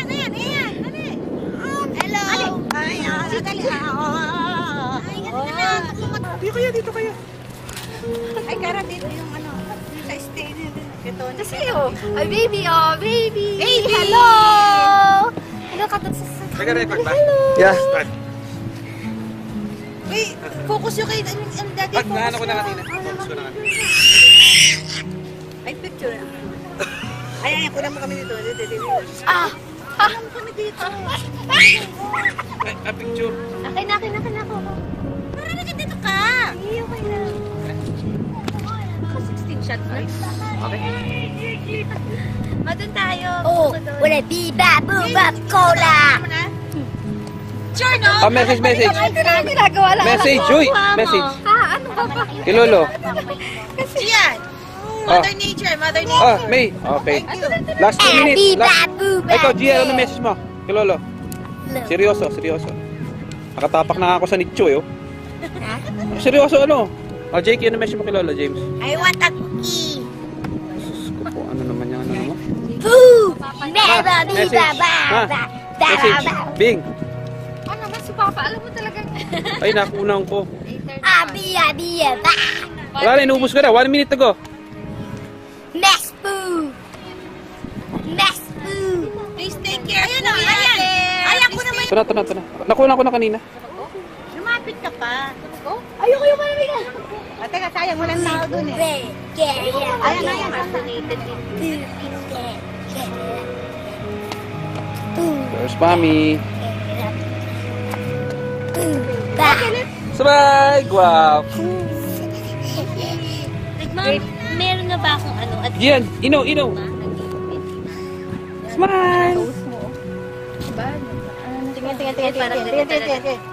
Ayan. Hello. Dito kayo. Ay, Kara, dito yung ano. Sa stay dito. Ito. Kasi ay baby, baby. Baby! Hello! Hello, katag sa... Nag-record ba? Yeah. Start. Wait, focus yung kay ang daddy. Pag naano ko na kanina. Focus ko na kanina. Ay, picture. Ayan, kunan mo kami dito. Dito. Ah! Kunan mo kami dito. Ay, picture. Akin na ako. Para na dito ka. Ay, okay na. Naka 16 shots na. Okay. Madun tayo. Oh, wala biba, buba, cola. Sure, no? Oh, message. Ano ginagawa lang? Message, uy. Message. Ano ba ba? Kay Lolo. Yan. Mother Nature. Oh, May. Okay. Last 2 minutes. Biba, Last. buba. Ay, ikaw, Gia, ano message mo? Kay Lolo. Seryoso. Nakatapak na ako sa nicho, eh. Oh. Seryoso, ano? Oh, Jake, ano message mo kay Lolo, James? I want a cookie. Sus ko po, ano naman yan, ano naman? Boo! Never be Message. Message. Bing. Ano naman si Papa? Alam mo talaga. Ay, nakunang ko. Abi, ba. Wala na, inubos ko na. 1 minute to go. Mess boo. Please take care. Ayan. Ayan ko naman. Ito na. Nakunan ko na kanina. Lumapit ka pa. Ayoko yung malamig ka. Teka, sayang. Walang tao dun eh. Ayan. There's Mami. Sabay! Wow! Ma'am, meron na ba akong ano? Gian, ino. Smile! Tingnan.